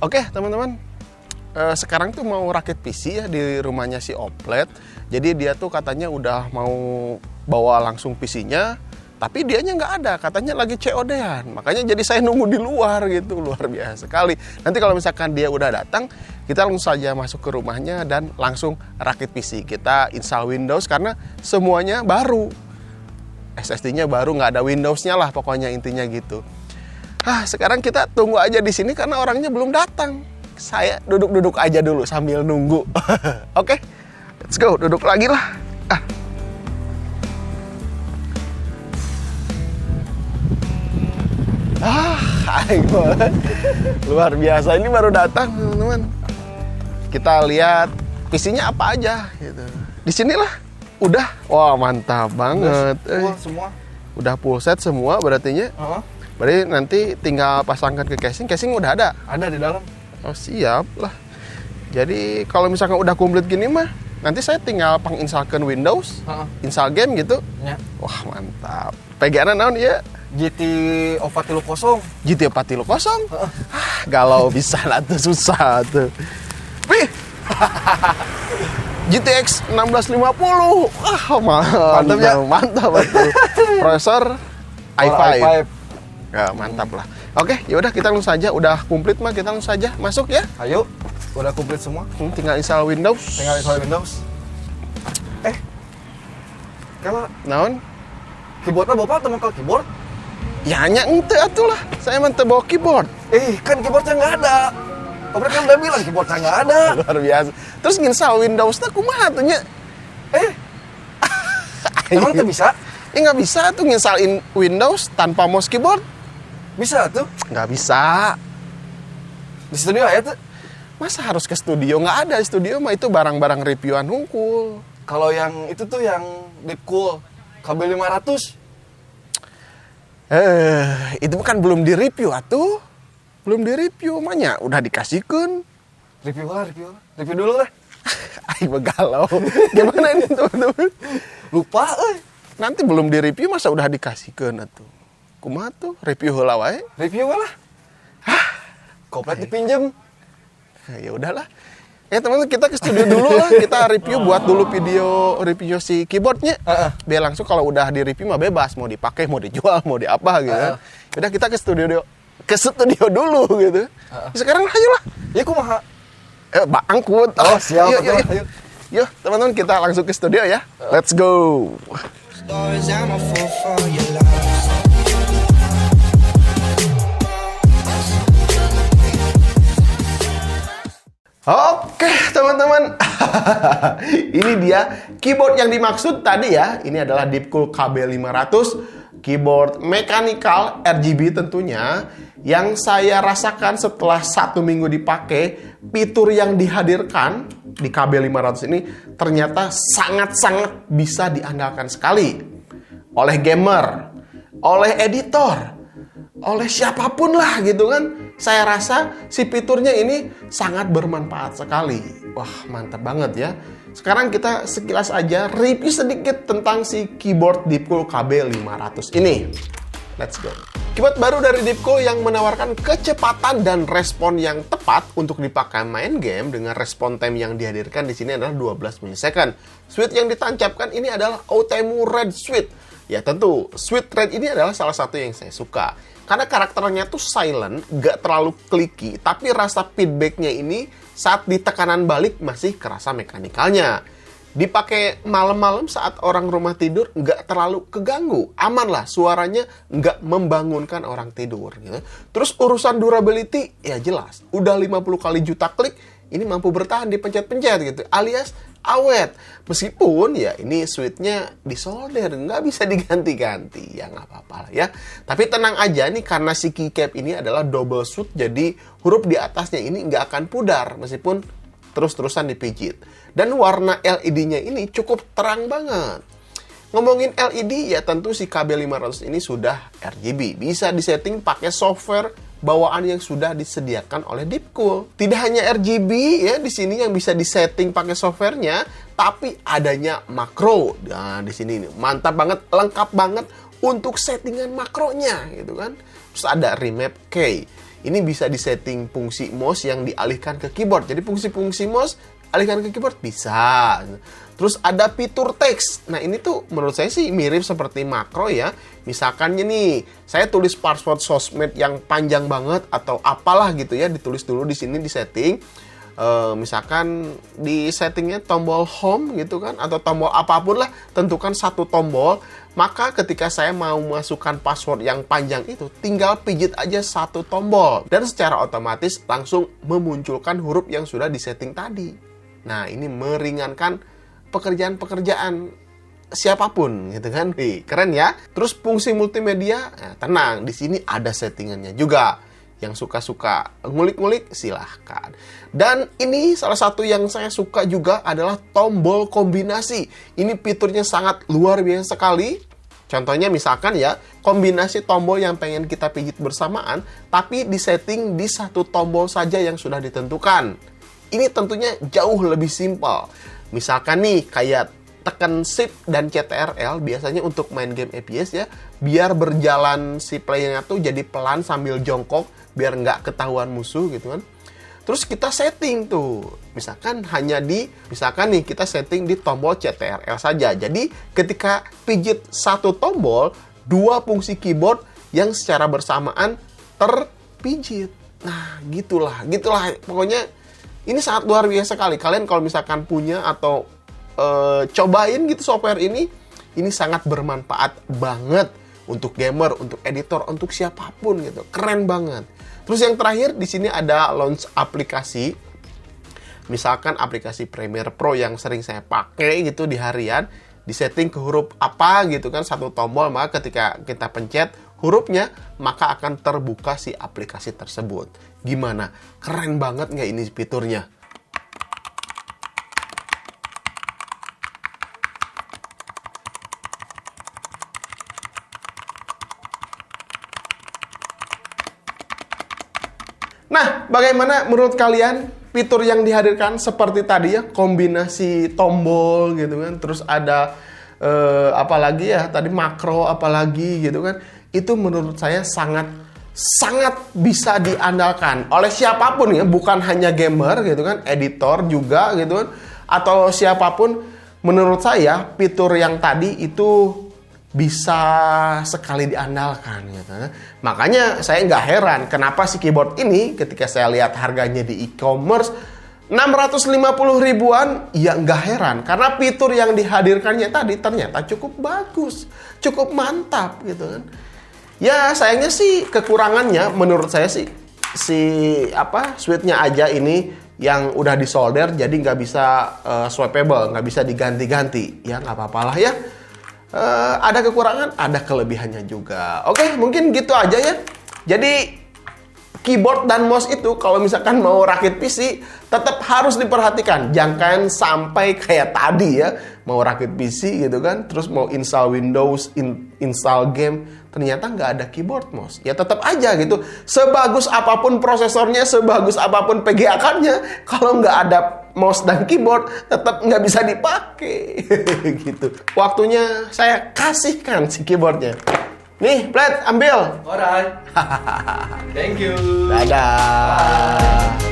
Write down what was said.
Oke, teman-teman. Sekarang tuh mau rakit PC ya di rumahnya si Oplet. Jadi dia tuh katanya udah mau bawa langsung PC-nya, tapi dianya nggak ada, katanya lagi COD-an. Makanya jadi saya nunggu di luar gitu, luar biasa sekali. Nanti kalau misalkan dia udah datang, kita langsung saja masuk ke rumahnya dan langsung rakit PC. Kita install Windows karena semuanya baru. SSD-nya baru, nggak ada Windows-nya lah pokoknya intinya gitu. Sekarang kita tunggu aja di sini karena orangnya belum datang. Saya duduk-duduk aja dulu sambil nunggu. Oke, let's go, duduk lagi lah. Luar biasa, ini baru datang teman-teman. Kita lihat PC-nya apa aja gitu. Di sinilah. Udah. Wah, mantap banget. Semua. Udah full set semua berartinya. Berarti nanti tinggal pasangkan ke casing. Casing udah ada? Ada di dalam. Oh, siap lah. Jadi kalau misalkan udah komplit gini mah, nanti saya tinggal penginstalkan Windows, install game gitu. Ya. Wah, mantap. PGA naon ya? GT 450. GT 450? Galau bisa lah tuh, susah tuh. Wih! GTX 1650. Mantap ya. Mantap betul. Prosesor i5. Ya, mantap lah. Oke, yaudah kita langsung saja. Udah komplit mah kita langsung saja masuk ya. Ayo, udah komplit semua. Tinggal install Windows. Kalau Naon? keyboardnya bapak atau mangkal keyboard? Ya hanya ente atulah. Saya mah teu bawa keyboard. Kan keyboardnya nggak ada. Oplet kan udah bilang keyboardnya nggak ada. Luar biasa. Terus install Windows-nya kumaha tuh nya? Emang tuh bisa? Nggak bisa tuh nginstalin Windows tanpa mouse keyboard. Bisa tuh. Nggak bisa. Di studio ya tuh. Masa harus ke studio? Nggak ada di studio mah, itu barang-barang reviewan hungkul. Kalau yang itu tuh yang Deepcool kabel 500. Itu kan belum di-review atuh. Belum di-review mahnya, udah dikasihkeun. Review dulu lah. Aing begalau. Gimana ini teman-teman? Lupa Nanti belum di-review masa udah dikasihkeun atuh. Kumaha tuh? Review heula wae. Review lah. Koplet dipinjem. Ya udahlah. Teman-teman, kita ke studio dulu lah. Kita review, buat dulu review si keyboardnya. Biar langsung kalau udah di review mah bebas, mau dipakai, mau dijual, mau di apa gitu. Udah kita ke studio dulu gitu. Sekarang ayo lah. Ya kumaha? Angkut. Oh, siap. Yuk. Yuk, teman-teman, kita langsung ke studio ya. Let's go. Oke, teman-teman. Ini dia keyboard yang dimaksud tadi ya. Ini adalah Deepcool KB500, keyboard mechanical RGB tentunya. Yang saya rasakan setelah 1 minggu dipakai, fitur yang dihadirkan di KB500 ini ternyata sangat-sangat bisa diandalkan sekali oleh gamer, oleh editor, oleh siapapun lah gitu kan. Saya rasa si fiturnya ini sangat bermanfaat sekali. Wah, mantap banget ya. Sekarang kita sekilas aja review sedikit tentang si keyboard Deepcool KB500 ini. Let's go. Keyboard baru dari Deepcool yang menawarkan kecepatan dan respon yang tepat untuk dipakai main game dengan respon time yang dihadirkan di sini adalah 12 milisecond. Switch yang ditancapkan ini adalah Outemu Red Switch. Ya tentu, Switch Red ini adalah salah satu yang saya suka. Karena karakternya tuh silent, gak terlalu clicky, tapi rasa feedbacknya ini saat di tekanan balik masih kerasa mekanikalnya. Dipakai malam-malam saat orang rumah tidur nggak terlalu keganggu, aman lah, suaranya nggak membangunkan orang tidur gitu. Terus urusan durability ya jelas, udah 50 kali juta klik, ini mampu bertahan dipencet-pencet gitu, alias awet. Meskipun ya ini switch-nya disolder, nggak bisa diganti-ganti, ya nggak apa-apa lah ya. Tapi tenang aja nih, karena si keycap ini adalah double switch, jadi huruf di atasnya ini nggak akan pudar meskipun terus-terusan dipijit. Dan warna LED-nya ini cukup terang banget. Ngomongin LED, ya tentu si KB500 ini sudah RGB. Bisa disetting pakai software bawaan yang sudah disediakan oleh Deepcool. Tidak hanya RGB ya di sini yang bisa disetting pakai softwarenya, tapi adanya makro. Nah, di sini nih mantap banget, lengkap banget untuk settingan makronya gitu kan. Terus ada remap key. ini bisa disetting fungsi mouse yang dialihkan ke keyboard. Jadi fungsi-fungsi mouse alihkan ke keyboard bisa. Terus ada fitur teks. Nah ini tuh menurut saya sih mirip seperti makro ya. Misalkan nih, saya tulis password sosmed yang panjang banget atau apalah gitu ya, ditulis dulu di sini di setting. Misalkan di settingnya tombol home gitu kan, atau tombol apapun lah, tentukan satu tombol. Maka ketika saya mau masukkan password yang panjang itu, tinggal pijit aja satu tombol dan secara otomatis langsung memunculkan huruf yang sudah disetting tadi. Nah ini meringankan pekerjaan-pekerjaan siapapun gitu kan. Keren ya. Terus fungsi multimedia, tenang, di sini ada settingannya juga. Yang suka-suka ngulik-ngulik silahkan. Dan ini salah satu yang saya suka juga adalah tombol kombinasi. Ini fiturnya sangat luar biasa sekali. Contohnya misalkan ya, kombinasi tombol yang pengen kita pijit bersamaan, tapi disetting di satu tombol saja yang sudah ditentukan. Ini tentunya jauh lebih simpel. Misalkan nih kayak tekan shift dan CTRL biasanya untuk main game FPS ya, biar berjalan si playernya tuh jadi pelan sambil jongkok biar nggak ketahuan musuh gitu kan. Terus kita setting tuh, misalkan nih kita setting di tombol CTRL saja. Jadi ketika pijit satu tombol, dua fungsi keyboard yang secara bersamaan terpijit. Nah gitulah pokoknya ini sangat luar biasa sekali. Kalian kalau misalkan punya atau cobain gitu software ini sangat bermanfaat banget untuk gamer, untuk editor, untuk siapapun gitu. Keren banget. Terus yang terakhir di sini ada launch aplikasi. Misalkan aplikasi Premiere Pro yang sering saya pakai gitu di harian, disetting ke huruf apa gitu kan, satu tombol, maka ketika kita pencet hurufnya maka akan terbuka si aplikasi tersebut. Gimana? Keren banget nggak ini fiturnya? Nah, bagaimana menurut kalian fitur yang dihadirkan seperti tadi ya, kombinasi tombol gitu kan, terus ada apalagi ya tadi makro apalagi gitu kan, itu menurut saya sangat bisa diandalkan oleh siapapun ya, bukan hanya gamer gitu kan, editor juga gitu kan, atau siapapun. Menurut saya fitur yang tadi itu bisa sekali diandalkan gitu. Makanya saya nggak heran kenapa si keyboard ini ketika saya lihat harganya di e-commerce 650 ribuan, ya nggak heran karena fitur yang dihadirkannya tadi ternyata cukup bagus, cukup mantap gitu kan. Ya sayangnya sih kekurangannya menurut saya sih switch-nya aja ini yang udah disolder jadi nggak bisa swappable, nggak bisa diganti-ganti. Ya nggak apa-apalah ya. Ada kekurangan, ada kelebihannya juga. Oke, mungkin gitu aja ya. Jadi keyboard dan mouse itu kalau misalkan mau rakit PC tetap harus diperhatikan. Jangan sampai kayak tadi ya, mau rakit PC gitu kan, terus mau install Windows, install game, ternyata nggak ada keyboard mouse. Ya tetap aja gitu. Sebagus apapun prosesornya, sebagus apapun PGA card-nya, kalau nggak ada mouse dan keyboard tetap nggak bisa dipakai. Gitu. Waktunya saya kasihkan si keyboardnya. Nih, Plat, ambil. Alright. Thank you. Dadah. Bye.